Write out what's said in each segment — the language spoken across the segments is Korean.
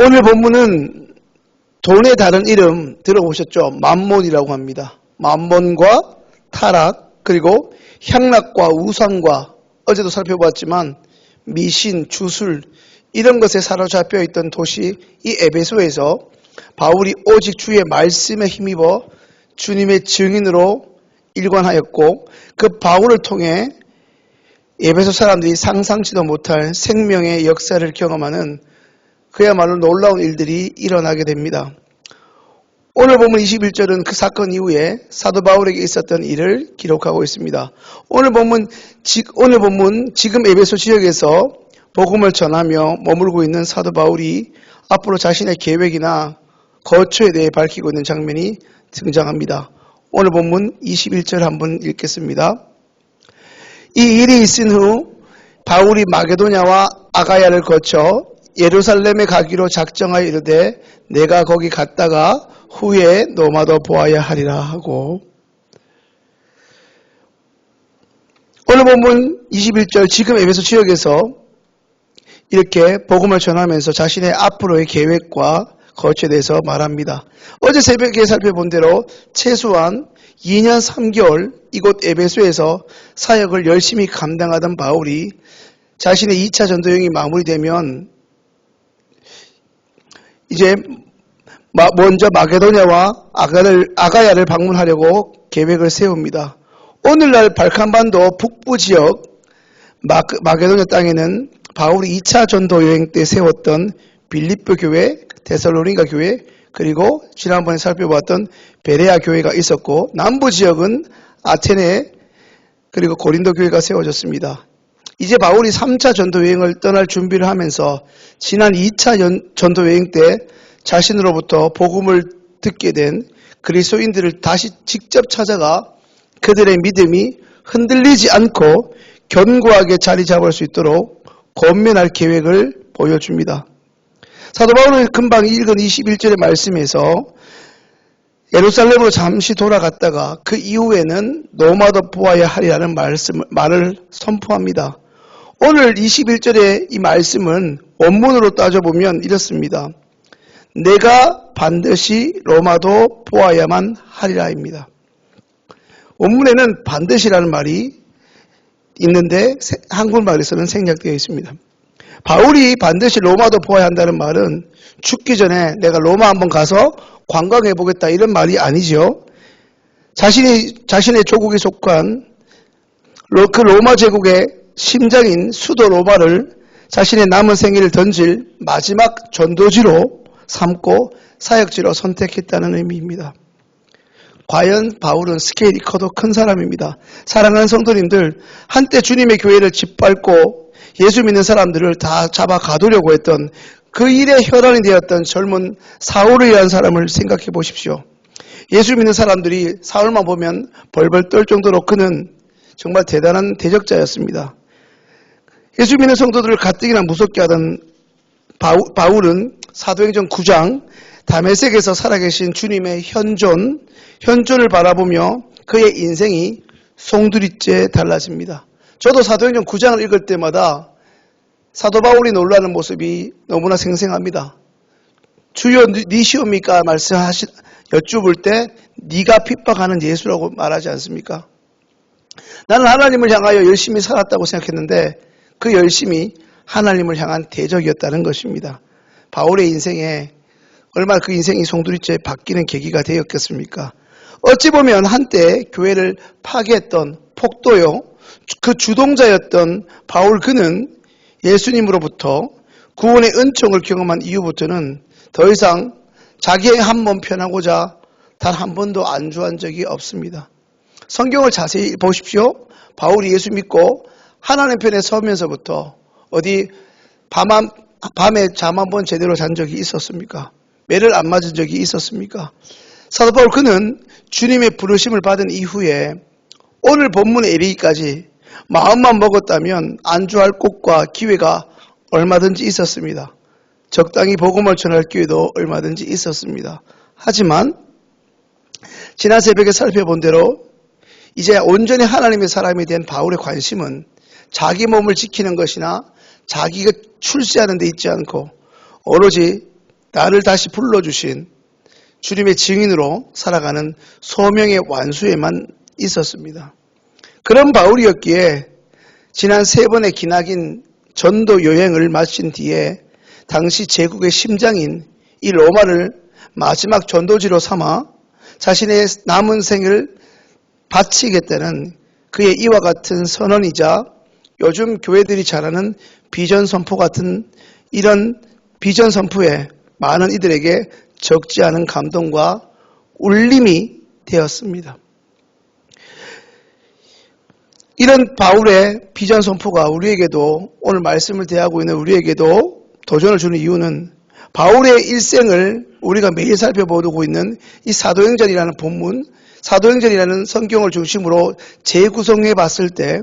오늘 본문은 돈의 다른 이름 들어보셨죠? 만몬이라고 합니다. 만몬과 타락, 그리고 향락과 우상과 어제도 살펴봤지만 미신, 주술 이런 것에 사로잡혀 있던 도시 이 에베소에서 바울이 오직 주의 말씀에 힘입어 주님의 증인으로 일관하였고 그 바울을 통해 에베소 사람들이 상상치도 못할 생명의 역사를 경험하는 그야말로 놀라운 일들이 일어나게 됩니다. 오늘 본문 21절은 그 사건 이후에 사도 바울에게 있었던 일을 기록하고 있습니다. 오늘 본문 지금 에베소 지역에서 복음을 전하며 머물고 있는 사도 바울이 앞으로 자신의 계획이나 거처에 대해 밝히고 있는 장면이 등장합니다. 오늘 본문 21절 한번 읽겠습니다. 이 일이 있은 후 바울이 마게도냐와 아가야를 거쳐 예루살렘에 가기로 작정하여 이르되 내가 거기 갔다가 후에 노마도 보아야 하리라 하고, 오늘 본문 21절 지금 에베소 지역에서 이렇게 복음을 전하면서 자신의 앞으로의 계획과 거처에 대해서 말합니다. 어제 새벽에 살펴본 대로 최소한 2년 3개월 이곳 에베소에서 사역을 열심히 감당하던 바울이 자신의 2차 전도 여행이 마무리되면 이제 먼저 마게도냐와 아가야를 방문하려고 계획을 세웁니다. 오늘날 발칸반도 북부 지역 마게도냐 땅에는 바울이 2차 전도 여행 때 세웠던 빌립보 교회, 데살로니가 교회, 그리고 지난번에 살펴봤던 베레아 교회가 있었고 남부 지역은 아테네 그리고 고린도 교회가 세워졌습니다. 이제 바울이 3차 전도 여행을 떠날 준비를 하면서 지난 2차 전도 여행 때 자신으로부터 복음을 듣게 된 그리스도인들을 다시 직접 찾아가 그들의 믿음이 흔들리지 않고 견고하게 자리 잡을 수 있도록 권면할 계획을 보여줍니다. 사도 바울은 금방 읽은 21절의 말씀에서 예루살렘으로 잠시 돌아갔다가 그 이후에는 노마도 보아야 하리라는 말을 선포합니다. 오늘 21절의 이 말씀은 원문으로 따져보면 이렇습니다. 내가 반드시 로마도 보아야만 하리라입니다. 원문에는 반드시라는 말이 있는데 한국말에서는 생략되어 있습니다. 바울이 반드시 로마도 보아야 한다는 말은 죽기 전에 내가 로마 한번 가서 관광해 보겠다 이런 말이 아니죠. 자신의 조국에 속한 그 로마 제국의 심장인 수도 로마를 자신의 남은 생애를 던질 마지막 전도지로 삼고 사역지로 선택했다는 의미입니다. 과연 바울은 스케일이 커도 큰 사람입니다. 사랑하는 성도님들, 한때 주님의 교회를 짓밟고 예수 믿는 사람들을 다 잡아 가두려고 했던 그 일의 혈안이 되었던 젊은 사울에 의한 사람을 생각해 보십시오. 예수 믿는 사람들이 사울만 보면 벌벌 떨 정도로 그는 정말 대단한 대적자였습니다. 예수 믿는 성도들을 가뜩이나 무섭게 하던 바울은 사도행전 9장 다메섹에서 살아계신 주님의 현존을 바라보며 그의 인생이 송두리째 달라집니다. 저도 사도행전 9장을 읽을 때마다 사도 바울이 놀라는 모습이 너무나 생생합니다. 주여 니시옵니까? 여쭈볼 때 네가 핍박하는 예수라고 말하지 않습니까? 나는 하나님을 향하여 열심히 살았다고 생각했는데 그 열심이 하나님을 향한 대적이었다는 것입니다. 바울의 인생에 얼마나 그 인생이 송두리째 바뀌는 계기가 되었겠습니까? 어찌 보면 한때 교회를 파괴했던 폭도요, 그 주동자였던 바울 그는 예수님으로부터 구원의 은총을 경험한 이후부터는 더 이상 자기의 한 몸 편하고자 단 한 번도 안주한 적이 없습니다. 성경을 자세히 보십시오. 바울이 예수 믿고 하나님 편에 서면서부터 어디 밤에 잠 한 번 제대로 잔 적이 있었습니까? 매를 안 맞은 적이 있었습니까? 사도 바울 그는 주님의 부르심을 받은 이후에 오늘 본문에 이르기까지 마음만 먹었다면 안주할 곳과 기회가 얼마든지 있었습니다. 적당히 복음을 전할 기회도 얼마든지 있었습니다. 하지만 지난 새벽에 살펴본 대로 이제 온전히 하나님의 사람이 된 바울의 관심은 자기 몸을 지키는 것이나 자기가 출세하는 데 있지 않고 오로지 나를 다시 불러주신 주님의 증인으로 살아가는 소명의 완수에만 있었습니다. 그런 바울이었기에 지난 3번의 기나긴 전도 여행을 마친 뒤에 당시 제국의 심장인 이 로마를 마지막 전도지로 삼아 자신의 남은 생을 바치겠다는 그의 이와 같은 선언이자 요즘 교회들이 잘하는 비전 선포 같은 이런 비전 선포에 많은 이들에게 적지 않은 감동과 울림이 되었습니다. 이런 바울의 비전 선포가 우리에게도 오늘 말씀을 대하고 있는 우리에게도 도전을 주는 이유는 바울의 일생을 우리가 매일 살펴보고 있는 이 사도행전이라는 본문, 사도행전이라는 성경을 중심으로 재구성해 봤을 때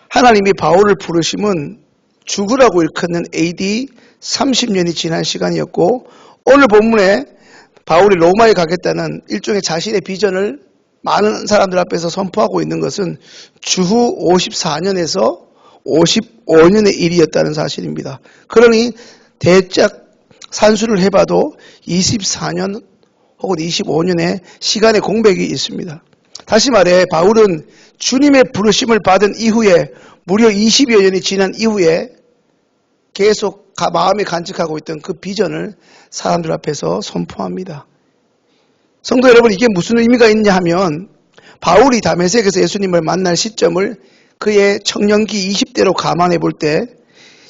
하나님이 바울을 부르심은 죽으라고 일컫는 AD 30년이 지난 시간이었고 오늘 본문에 바울이 로마에 가겠다는 일종의 자신의 비전을 많은 사람들 앞에서 선포하고 있는 것은 주후 54년에서 55년의 일이었다는 사실입니다. 그러니 대략 산수를 해봐도 24년 혹은 25년의 시간의 공백이 있습니다. 다시 말해 바울은 주님의 부르심을 받은 이후에 무려 20여 년이 지난 이후에 계속 마음에 간직하고 있던 그 비전을 사람들 앞에서 선포합니다. 성도 여러분, 이게 무슨 의미가 있냐 하면 바울이 다메섹에서 예수님을 만날 시점을 그의 청년기 20대로 감안해 볼 때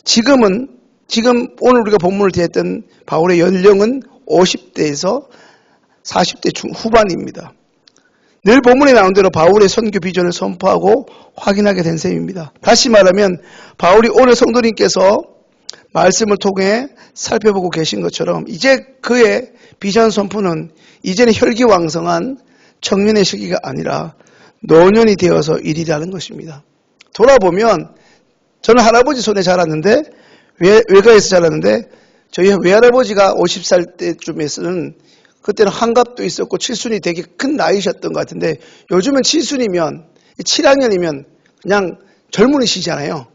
지금 오늘 우리가 본문을 대했던 바울의 연령은 50대에서 40대 후반입니다. 늘 본문에 나온 대로 바울의 선교 비전을 선포하고 확인하게 된 셈입니다. 다시 말하면 바울이 오늘 성도님께서 말씀을 통해 살펴보고 계신 것처럼 이제 그의 비전 선포는 이제는 혈기왕성한 청년의 시기가 아니라 노년이 되어서 일이라는 것입니다. 돌아보면 저는 할아버지 손에 자랐는데 외가에서 자랐는데 저희 외할아버지가 50살 때쯤에서는 그때는 환갑도 있었고 칠순이 되게 큰 나이셨던 것 같은데 요즘은 칠순이면 7학년이면 그냥 젊은이시잖아요.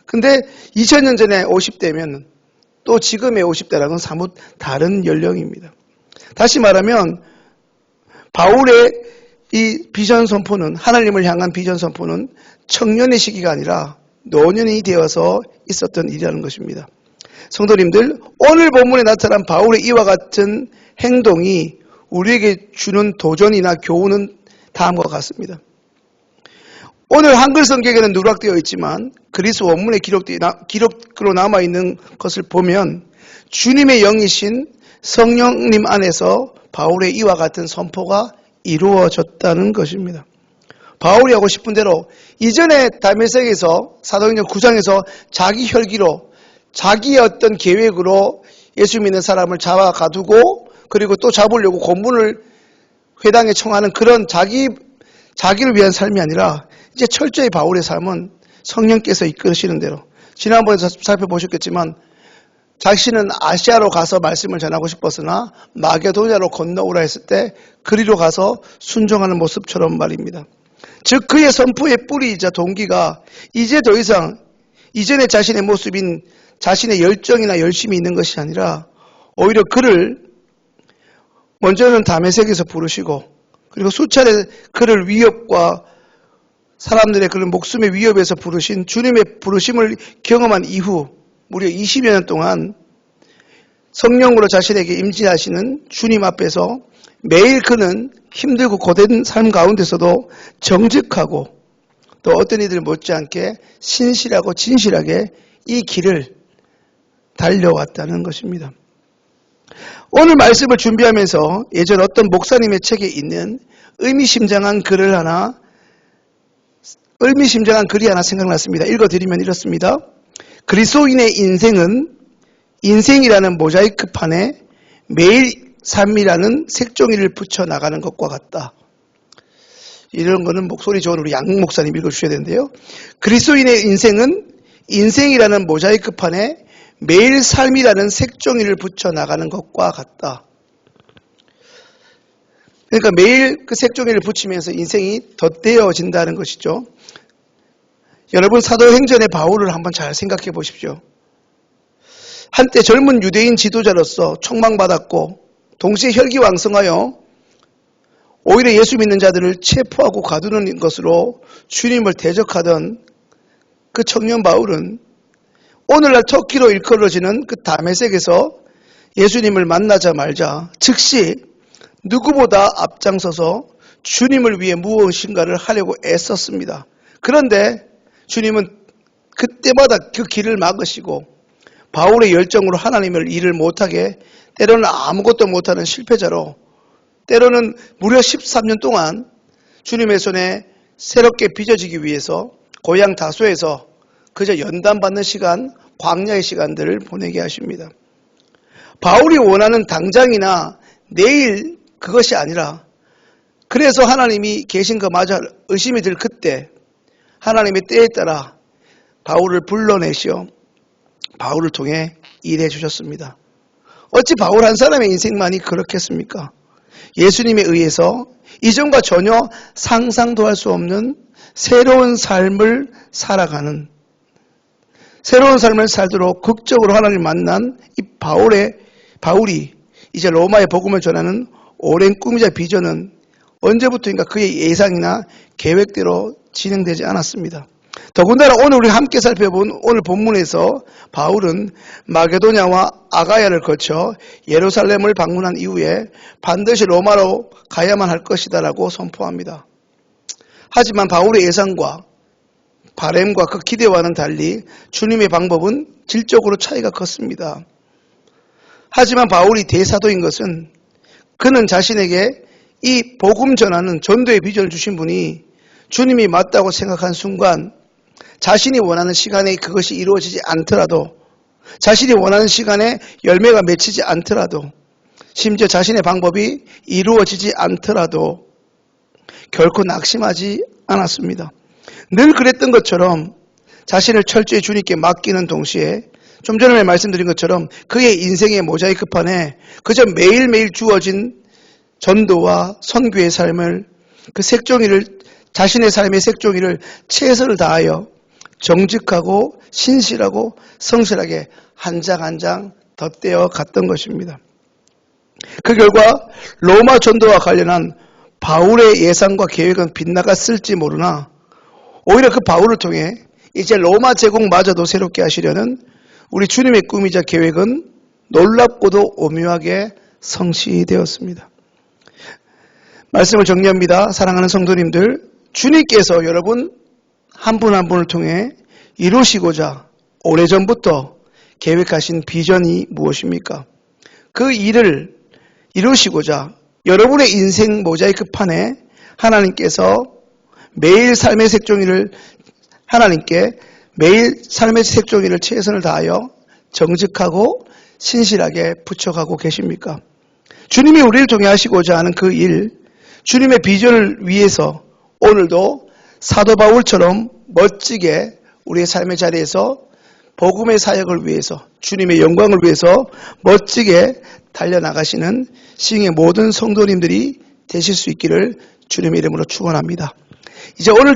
근데 2000년 전에 50대면 또 지금의 50대랑은 사뭇 다른 연령입니다. 다시 말하면 바울의 이 비전 선포는 하나님을 향한 비전 선포는 청년의 시기가 아니라 노년이 되어서 있었던 일이라는 것입니다. 성도님들, 오늘 본문에 나타난 바울의 이와 같은 행동이 우리에게 주는 도전이나 교훈은 다음과 같습니다. 오늘 한글 성경에는 누락되어 있지만 그리스 원문에 기록으로 남아있는 것을 보면 주님의 영이신 성령님 안에서 바울의 이와 같은 선포가 이루어졌다는 것입니다. 바울이 하고 싶은 대로 이전에 다메섹에서 사도행전 9장에서 자기 혈기로 자기의 어떤 계획으로 예수 믿는 사람을 잡아가두고 그리고 또 잡으려고 고문을 회당에 청하는 그런 자기를 위한 삶이 아니라 이제 철저히 바울의 삶은 성령께서 이끌으시는 대로 지난번에 살펴보셨겠지만 자신은 아시아로 가서 말씀을 전하고 싶었으나 마게도냐로 건너오라 했을 때 그리로 가서 순종하는 모습처럼 말입니다. 즉 그의 선포의 뿌리이자 동기가 이제 더 이상 이전의 자신의 모습인 자신의 열정이나 열심이 있는 것이 아니라 오히려 그를 먼저는 다메섹에서 부르시고 그리고 수차례 그를 위협과 사람들의 그런 목숨의 위협에서 부르신 주님의 부르심을 경험한 이후 무려 20여 년 동안 성령으로 자신에게 임재하시는 주님 앞에서 매일 그는 힘들고 고된 삶 가운데서도 정직하고 또 어떤 이들 못지않게 신실하고 진실하게 이 길을 달려왔다는 것입니다. 오늘 말씀을 준비하면서 예전 어떤 목사님의 책에 있는 의미심장한 글이 하나 생각났습니다. 읽어드리면 이렇습니다. 그리스도인의 인생은 인생이라는 모자이크판에 매일 삶이라는 색종이를 붙여 나가는 것과 같다. 이런 거는 목소리 좋은 우리 양 목사님 읽어주셔야 되는데요. 그리스도인의 인생은 인생이라는 모자이크판에 매일 삶이라는 색종이를 붙여 나가는 것과 같다. 그러니까 매일 그 색종이를 붙이면서 인생이 덧대어진다는 것이죠. 여러분 사도행전의 바울을 한번 잘 생각해 보십시오. 한때 젊은 유대인 지도자로서 촉망받았고 동시에 혈기왕성하여 오히려 예수 믿는 자들을 체포하고 가두는 것으로 주님을 대적하던 그 청년 바울은 오늘날 터키로 일컬어지는 그 다메섹에서 예수님을 만나자마자 즉시 누구보다 앞장서서 주님을 위해 무엇인가를 하려고 애썼습니다. 그런데 주님은 그때마다 그 길을 막으시고 바울의 열정으로 하나님을 일을 못하게, 때로는 아무것도 못하는 실패자로, 때로는 무려 13년 동안 주님의 손에 새롭게 빚어지기 위해서 고향 다소에서 그저 연단받는 시간, 광야의 시간들을 보내게 하십니다. 바울이 원하는 당장이나 내일 그것이 아니라, 그래서 하나님이 계신 것마저 의심이 들 그때 하나님의 때에 따라 바울을 불러내시어 바울을 통해 일해 주셨습니다. 어찌 바울 한 사람의 인생만이 그렇겠습니까? 예수님에 의해서 이전과 전혀 상상도 할 수 없는 새로운 삶을 살아가는, 새로운 삶을 살도록 극적으로 하나님을 만난 이 바울이 이제 로마의 복음을 전하는 오랜 꿈이자 비전은 언제부터인가 그의 예상이나 계획대로 진행되지 않았습니다. 더군다나 오늘 우리 함께 살펴본 오늘 본문에서 바울은 마게도냐와 아가야를 거쳐 예루살렘을 방문한 이후에 반드시 로마로 가야만 할 것이다라고 선포합니다. 하지만 바울의 예상과 바램과 그 기대와는 달리 주님의 방법은 질적으로 차이가 컸습니다. 하지만 바울이 대사도인 것은 그는 자신에게 이 복음 전하는 전도의 비전을 주신 분이 주님이 맞다고 생각한 순간 자신이 원하는 시간에 그것이 이루어지지 않더라도, 자신이 원하는 시간에 열매가 맺히지 않더라도, 심지어 자신의 방법이 이루어지지 않더라도 결코 낙심하지 않았습니다. 늘 그랬던 것처럼 자신을 철저히 주님께 맡기는 동시에 좀 전에 말씀드린 것처럼 그의 인생의 모자이크판에 그저 매일매일 주어진 전도와 선교의 삶을, 그 색종이를, 자신의 삶의 색종이를 최선을 다하여 정직하고 신실하고 성실하게 한 장 한 장 덧대어 갔던 것입니다. 그 결과 로마 전도와 관련한 바울의 예상과 계획은 빗나갔을지 모르나 오히려 그 바울을 통해 이제 로마 제국마저도 새롭게 하시려는 우리 주님의 꿈이자 계획은 놀랍고도 오묘하게 성취되었습니다. 말씀을 정리합니다. 사랑하는 성도님들, 주님께서 여러분 한 분 한 분을 통해 이루시고자 오래전부터 계획하신 비전이 무엇입니까? 그 일을 이루시고자 여러분의 인생 모자이크 판에 하나님께서 매일 삶의 색종이를, 하나님께 매일 삶의 색종이를 최선을 다하여 정직하고 신실하게 붙여가고 계십니까? 주님이 우리를 통해 하시고자 하는 그 일, 주님의 비전을 위해서 오늘도 사도 바울처럼 멋지게 우리의 삶의 자리에서 복음의 사역을 위해서, 주님의 영광을 위해서 멋지게 달려나가시는 시흥의 모든 성도님들이 되실 수 있기를 주님의 이름으로 축원합니다. 이제 오늘